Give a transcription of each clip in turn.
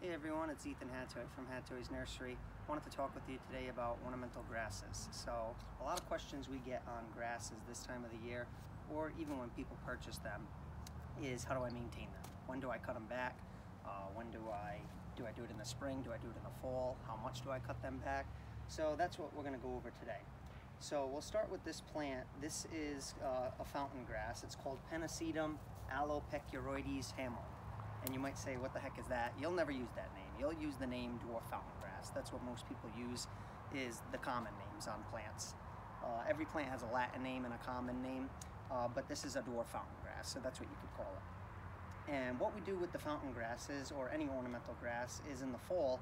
Hey everyone, it's Ethan Hattoy from Hattoy's Nursery. I wanted to talk with you today about ornamental grasses. So a lot of questions we get on grasses this time of the year, or even when people purchase them, is how do I maintain them? When do I cut them back? When do I do it in the spring? Do I do it in the fall? How much do I cut them back? So that's what we're going to go over today. So we'll start with this plant. This is a fountain grass. It's called Pennisetum alopecuroides hamo. And you might say, what the heck is that? You'll never use that name. You'll use the name dwarf fountain grass. That's what most people use, is the common names on plants. Every plant has a Latin name and a common name, but this is a dwarf fountain grass, so that's what you could call it. And what we do with the fountain grasses, or any ornamental grass, is in the fall,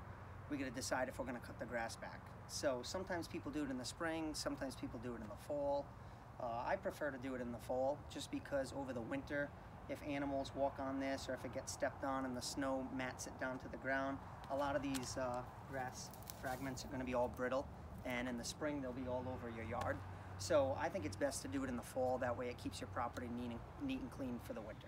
we got to decide if we're going to cut the grass back. So sometimes people do it in the spring, sometimes people do it in the fall. I prefer to do it in the fall, just because over the winter, if animals walk on this, or if it gets stepped on and the snow mats it down to the ground, a lot of these grass fragments are going to be all brittle, and in the spring they'll be all over your yard. So I think it's best to do it in the fall. That way it keeps your property neat and clean for the winter.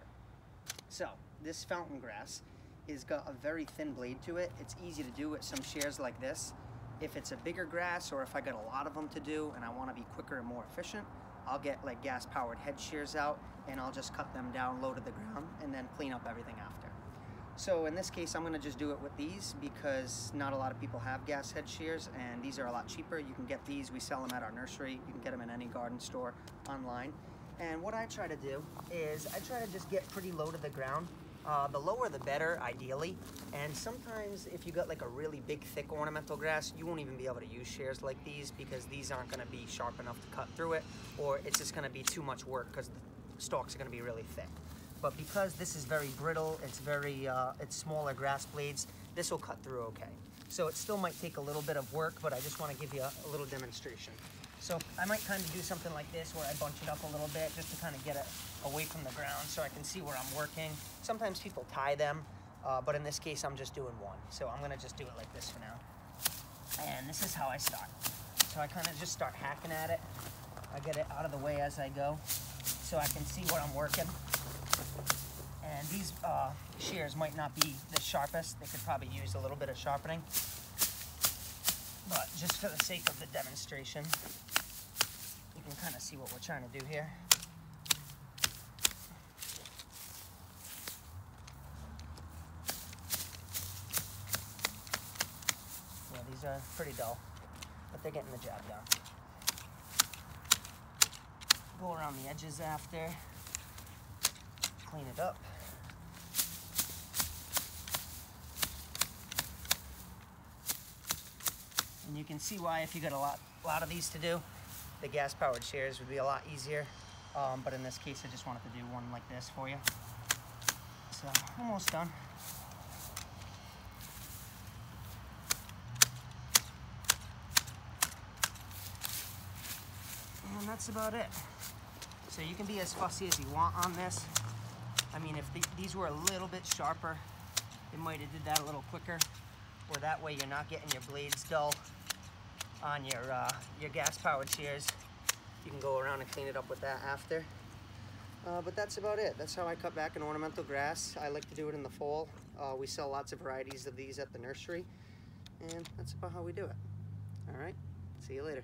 So this fountain grass has got a very thin blade to it. It's easy to do with some shears like this. If it's a bigger grass, or if I got a lot of them to do and I want to be quicker and more efficient, I'll get like gas-powered head shears out, and I'll just cut them down low to the ground and then clean up everything after. So in this case, I'm going to just do it with these because not a lot of people have gas head shears, and these are a lot cheaper. You can get these. We sell them at our nursery. You can get them in any garden store online. And what I try to do is I try to just get pretty low to the ground. The lower the better, ideally. And sometimes if you got like a really big, thick ornamental grass, you won't even be able to use shears like these because these aren't going to be sharp enough to cut through it, or it's just going to be too much work because the stalks are going to be really thick. But because this is very brittle, it's smaller grass blades, this will cut through okay. So it still might take a little bit of work, but I just want to give you a little demonstration. So I might kind of do something like this where I bunch it up a little bit just to kind of get it away from the ground so I can see where I'm working. Sometimes people tie them, but in this case I'm just doing one. So I'm going to just do it like this for now. And this is how I start. So I kind of just start hacking at it. I get it out of the way as I go so I can see where I'm working. And these shears might not be the sharpest. They could probably use a little bit of sharpening. But just for the sake of the demonstration, you can kind of see what we're trying to do here. Yeah, these are pretty dull, but they're getting the job done. Go around the edges after, clean it up. And you can see why, if you got a lot of these to do, the gas-powered shears would be a lot easier. But in this case, I just wanted to do one like this for you. So, almost done. And that's about it. So you can be as fussy as you want on this. I mean, if these were a little bit sharper, it might have did that a little quicker. Or that way you're not getting your blades dull on your gas-powered shears. You can go around and clean it up with that after. But that's about it. That's how I cut back an ornamental grass. I like to do it in the fall. We sell lots of varieties of these at the nursery, and that's about how we do it. All right, see you later.